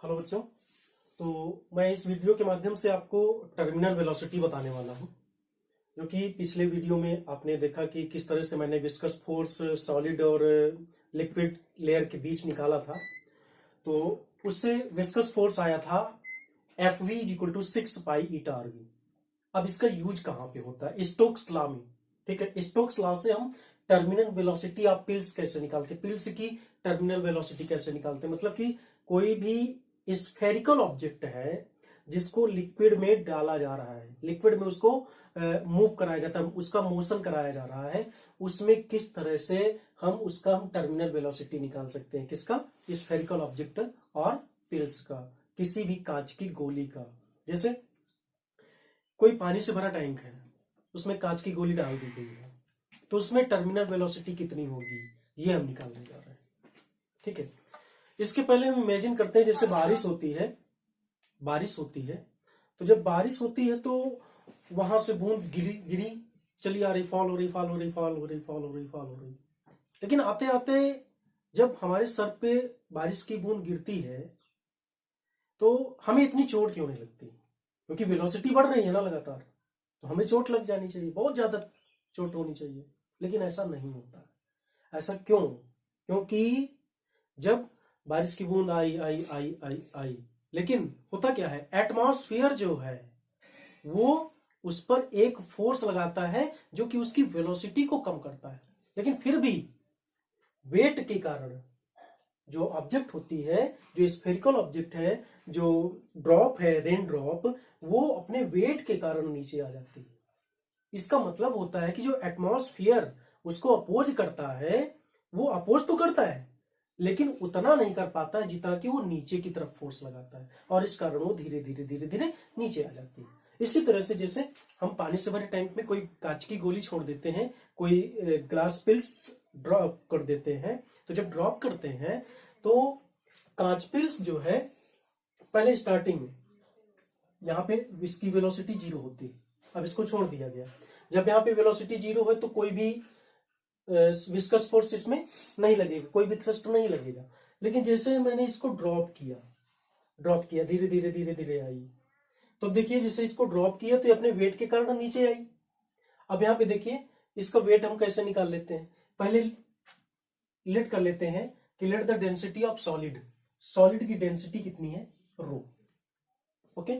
Hello बच्चों। तो मैं इस वीडियो के माध्यम से आपको टर्मिनल वेलोसिटी बताने वाला हूं, जो कि पिछले वीडियो में आपने देखा कि किस तरह से मैंने विस्कस फोर्स सॉलिड और लिक्विड लेयर के बीच निकाला था। तो उससे विस्कस फोर्स आया था Fv = 6 पाई ईटा आरवी। अब इसका यूज कहां पे होता है? स्टोक्स लॉ में। ठीक है, स्टोक्स लॉ से हम टर्मिनल वेलोसिटी ऑफ पिल्स कैसे निकालते, पिल्स की टर्मिनल वेलोसिटी कैसे निकालते, मतलब कि कोई भी स्फेरिकल ऑब्जेक्ट है जिसको लिक्विड में डाला जा रहा है, लिक्विड में उसको मूव कराया जाता है, उसका मोशन कराया जा रहा है, उसमें किस तरह से हम टर्मिनल वेलोसिटी निकाल सकते हैं। किसका? स्फेरिकल ऑब्जेक्ट और पिल्स का, किसी भी कांच की गोली का। जैसे कोई पानी से भरा टैंक है, उसमें कांच की गोली डाल दी गई है, तो उसमें टर्मिनल वेलोसिटी कितनी होगी, ये हम निकालने जा रहे हैं। ठीक है, इसके पहले हम इमेजिन करते हैं जैसे बारिश होती है। तो जब बारिश होती है तो वहां से बूंद गिरी चली आ रही, फॉल हो रही। लेकिन आते आते जब हमारे सर पे बारिश की बूंद गिरती है तो हमें इतनी चोट क्यों नहीं लगती? क्योंकि वेलोसिटी बढ़ रही है ना लगातार, तो हमें चोट लग जानी चाहिए, बहुत ज्यादा चोट होनी चाहिए। लेकिन ऐसा नहीं होता। ऐसा क्यों? क्योंकि जब बारिश की बूंद आई, लेकिन होता क्या है, एटमॉस्फेयर जो है वो उस पर एक फोर्स लगाता है जो कि उसकी वेलोसिटी को कम करता है। लेकिन फिर भी वेट के कारण जो ऑब्जेक्ट होती है, जो स्फेरिकल ऑब्जेक्ट है, जो ड्रॉप है, रेन ड्रॉप, वो अपने वेट के कारण नीचे आ जाती है। इसका मतलब होता है कि जो एटमॉस्फेयर उसको अपोज करता है, वो अपोज तो करता है लेकिन उतना नहीं कर पाता है जितना कि वो नीचे की तरफ फोर्स लगाता है, और इस कारण वो धीरे धीरे नीचे आ जाती है। इसी तरह से जैसे हम पानी से भरे टैंक में कोई कांच की गोली छोड़ देते हैं, कोई ग्लास पिल्स ड्रॉप कर देते हैं, तो जब ड्रॉप करते हैं तो कांच पिल्स जो है पहले स्टार्टिंग में यहाँ पे इसकी वेलोसिटी 0 होती है, अब इसको छोड़ दिया गया। जब यहाँ पे वेलोसिटी 0 है तो कोई भी विस्कस फोर्स इसमें नहीं लगेगा, कोई भी थ्रस्ट नहीं लगेगा। लेकिन जैसे मैंने इसको ड्रॉप किया धीरे धीरे आई, तो देखिए जैसे इसको ड्रॉप किया तो ये अपने वेट के कारण नीचे आई। अब यहाँ पे देखिए इसका वेट हम कैसे निकाल लेते हैं। पहले लेट कर लेते हैं कि late the density of solid की डेंसिटी कितनी है, रो। ओके,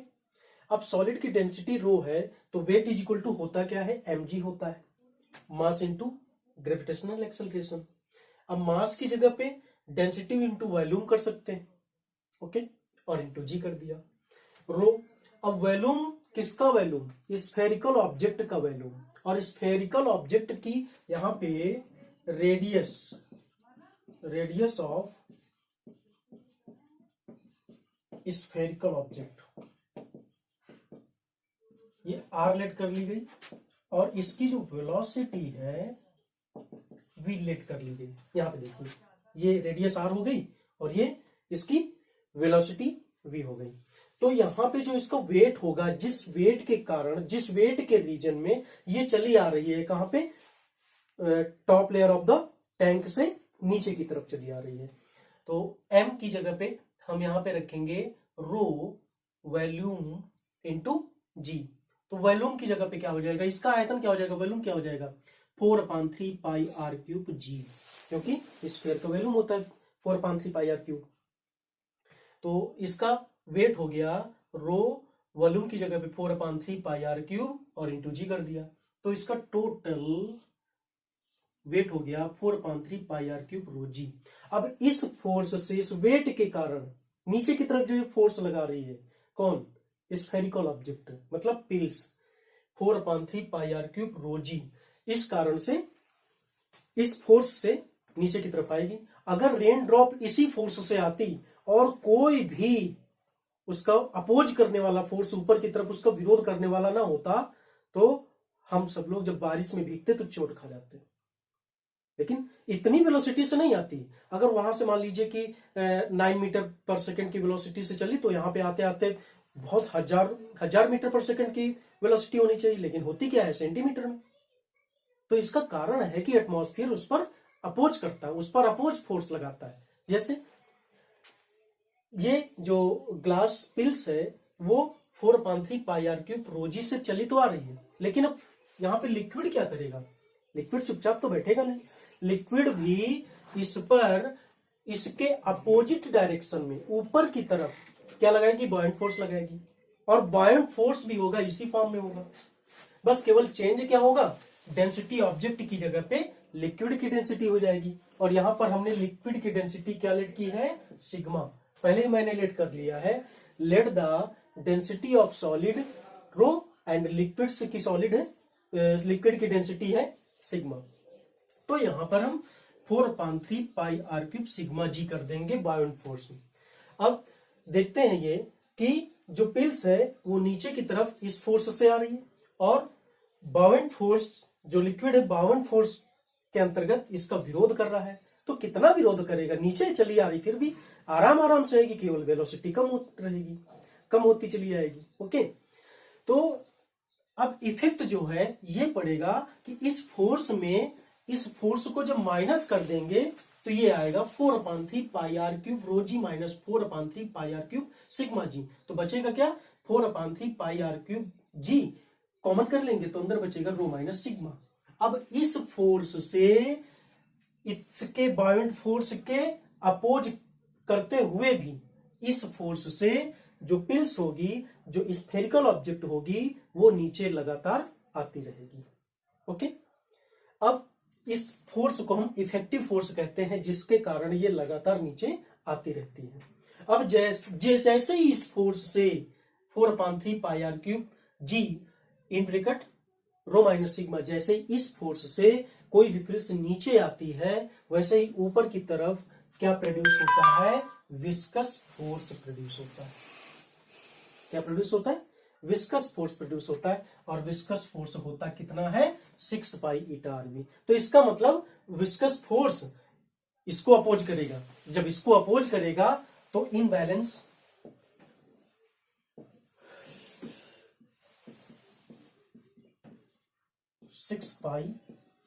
अब सॉलिड की डेंसिटी रो है तो वेट = होता क्या है, mg होता है, मास इंटू ग्रेविटेशनल एक्सेलरेशन। अब मास की जगह पे डेंसिटी इंटू वॉल्यूम कर सकते हैं, ओके, और इंटू जी कर दिया, रो। अब वॉल्यूम किसका वॉल्यूम? स्फेरिकल ऑब्जेक्ट का वॉल्यूम, और स्फेरिकल ऑब्जेक्ट की यहां पे रेडियस ऑफ स्फेरिकल ऑब्जेक्ट, ये आर लेट कर ली गई, और इसकी जो वेलोसिटी है वी लेट कर ली गई। यहां पे देखिए ये रेडियस आर हो गई और ये इसकी वेलोसिटी वी हो गई। तो यहां पे जो इसका वेट होगा, जिस वेट के कारण, जिस वेट के रीजन में ये चली आ रही है, कहां पे, top layer of the tank से नीचे की तरफ चली आ रही है, तो m की जगह पे हम यहां पे रखेंगे रो वॉल्यूम इंटू जी। तो वॉल्यूम की जगह पे क्या हो जाएगा, इसका आयतन क्या हो जाएगा, वॉल्यूम क्या हो जाएगा, 4/3 पाई r³ जी, क्योंकि स्फीयर का वॉल्यूम होता है 4/3 पाई r³। तो इसका वेट हो गया रो, वॉल्यूम की जगह पे 4/3 पाई r³ और इंटू जी कर दिया, तो इसका टोटल वेट हो गया 4/3 पाई r³ रो जी। अब इस फोर्स से, इस वेट के कारण नीचे की तरफ जो ये फोर्स लगा रही है, कौन, स्फेरिकल ऑब्जेक्ट मतलब पिल्स, 4/3 पाई r³ रो जी, इस कारण से इस फोर्स से नीचे की तरफ आएगी। अगर रेन ड्रॉप इसी फोर्स से आती और कोई भी उसका अपोज करने वाला फोर्स, ऊपर की तरफ उसका विरोध करने वाला ना होता, तो हम सब लोग जब बारिश में भीगते तो चोट खा जाते। लेकिन इतनी वेलोसिटी से नहीं आती। अगर वहां से मान लीजिए कि 9 मीटर पर सेकंड की वेलोसिटी से चली तो यहां पे आते आते बहुत हजार मीटर पर सेकंड की वेलोसिटी होनी चाहिए, लेकिन होती क्या है, सेंटीमीटर में। तो इसका कारण है कि एटमॉस्फेयर उस पर अपोज करता है, उस पर अपोज फोर्स लगाता है। जैसे ये जो ग्लास पिल्स है वो 4/3 पाई आर क्यूब रो जी से चली तो आ रही है, लेकिन अब यहाँ पे लिक्विड क्या करेगा? लिक्विड चुपचाप तो बैठेगा नहीं, लिक्विड भी इस पर इसके अपोजिट डायरेक्शन में ऊपर की तरफ क्या लगाएगी? बॉयंट फोर्स लगाएगी, और बॉयंट फोर्स भी होगा इसी फॉर्म में होगा। बस केवल चेंज क्या होगा? डेंसिटी ऑब्जेक्ट की जगह पे लिक्विड की डेंसिटी हो जाएगी, और यहां पर हमने लिक्विड की डेंसिटी क्या लेट की है? सिग्मा। पहले ही मैंने लेट कर लिया है। Let the density of solid rho and liquid की सॉलिड है, लिक्विड की डेंसिटी है सिग्मा। तो यहां पर हम 4/3 pi r cube sigma g कर देंगे बायोंट फोर्स में। अब देखते हैं ये कि जो पिल्स है वो नीचे की तरफ इस फोर्स से आ रही है, और बायोंट फोर्स जो लिक्विड है बायोंट फोर्स के अंतर्गत इसका विरोध कर रहा है। तो कितना विरोध करेगा? नीचे चली आ रही, फिर भी आराम आराम से आएगी, केवल वेलोसिटी कम होती रहेगी, कम होती चली जाएगी। ओके, तो अब इफेक्ट जो है ये पड़ेगा कि इस फोर्स में, इस फोर्स को जब माइनस कर देंगे तो ये आएगा 4/3 pi r cube rho g minus 4/3 pi r cube sigma g. तो बचेगा क्या? 4/3 pi r cube g common कर लेंगे तो अंदर बचेगा रो माइनस सिग्मा। अब इस फोर्स से इसके बायोंट फोर्स के अपोज करते हुए भी इस फोर्स से जो पिल्स होगी, जो स्फेरिकल ऑब्जेक्ट होगी, वो नीचे लगातार आती रहेगी। ओके, अब इस फोर्स को हम इफेक्टिव फोर्स कहते हैं, जिसके कारण ये लगातार नीचे आती रहती है। अब जैसे ही इस फोर्स से 4/3 pi r cube g in bracket rho minus sigma, जैसे इस फोर्स से कोई भी पिल्स नीचे आती है, वैसे ही ऊपर की तरफ क्या प्रोड्यूस होता है? विस्कस फोर्स प्रोड्यूस होता है। क्या प्रोड्यूस होता है? विस्कस फोर्स प्रोड्यूस होता है, और विस्कस फोर्स होता कितना है? 6 पाई ईटा आरवी। तो इसका मतलब विस्कस फोर्स इसको अपोज करेगा। जब इसको अपोज करेगा तो in balance 6 pi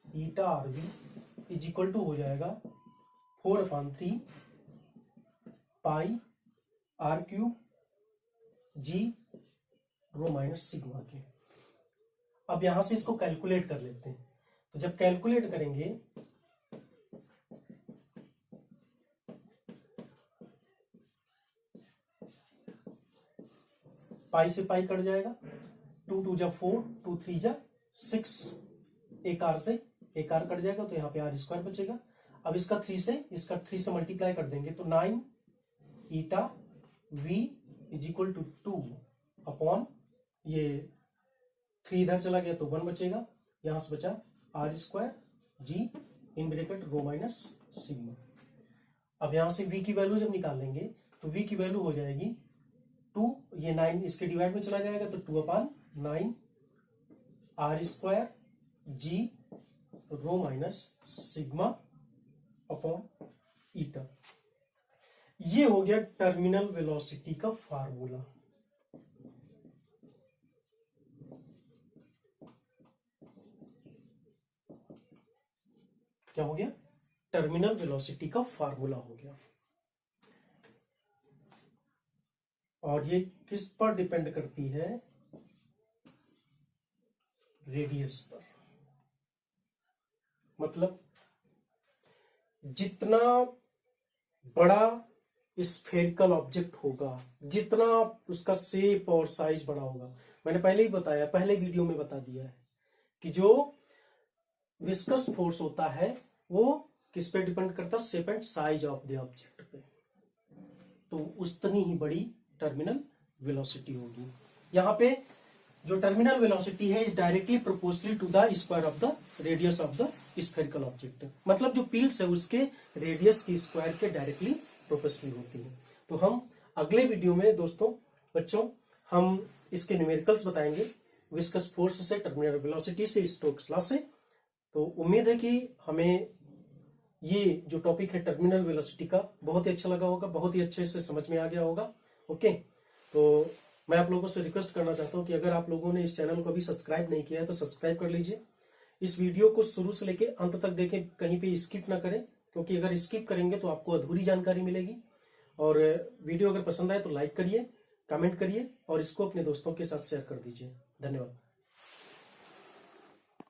eta r v is equal to हो जाएगा 4/3 pi r cube g rho minus sigma के। अब यहां से इसको कैलकुलेट कर लेते हैं। तो जब कैलकुलेट करेंगे पाई से पाई कट जाएगा, 2 2 जा 4, 2 3 जा 6, एक आर से एक आर कट जाएगा, तो यहाँ पे आर स्क्वायर बचेगा। अब इसका 3 से मल्टीप्लाई कर देंगे तो 9 eta v is equal to 2 upon ये 3 इधर चला गया तो 1 बचेगा, यहां से बचा r square g in bracket rho minus sigma. अब यहां से v की वैल्यू जब निकालेंगे तो v की वैल्यू हो जाएगी 2, ये 9 इसके डिवाइड में चला जाएगा तो 2/9 r square g rho minus sigma upon eta. ये हो गया टर्मिनल वेलोसिटी का फार्मूला। क्या हो गया? टर्मिनल वेलोसिटी का फार्मूला हो गया। और ये किस पर डिपेंड करती है? रेडियस पर। मतलब जितना बड़ा स्फेरिकल ऑब्जेक्ट होगा, जितना उसका शेप और साइज बड़ा होगा, मैंने पहले ही बताया, पहले वीडियो में बता दिया है कि जो विस्कस फोर्स होता है वो किस पे डिपेंड करता है? Shape and size of the object पे। तो उतनी ही बड़ी टर्मिनल वेलोसिटी होगी। यहाँ पे जो टर्मिनल वेलोसिटी है is directly proportional to the square of the radius of the spherical object. मतलब जो पिल्स है उसके रेडियस की स्क्वायर के डायरेक्टली प्रोपोर्शनल होती है। तो हम अगले वीडियो में दोस्तों, बच्चों, हम इसके न्यूमेरिकल्स बताएंगे, विस्कस फोर्स से, टर्मिनल वेलोसिटी से, स्टोक्स लॉ से। तो उम्मीद है कि हमें ये जो टॉपिक है टर्मिनल वेलोसिटी का बहुत ही अच्छा लगा होगा, बहुत ही अच्छे से समझ में आ गया होगा। ओके, तो मैं आप लोगों से रिक्वेस्ट करना चाहता हूं कि अगर आप लोगों ने इस चैनल को अभी सब्सक्राइब नहीं किया है तो सब्सक्राइब कर लीजिए। इस वीडियो को शुरू से लेकर अंत तक देखें, कहीं पे स्किप ना करें, क्योंकि अगर स्किप करेंगे तो आपको अधूरी जानकारी मिलेगी। और वीडियो अगर पसंद आए तो लाइक करिए, कमेंट करिए और इसको अपने दोस्तों के साथ शेयर कर दीजिए। धन्यवाद।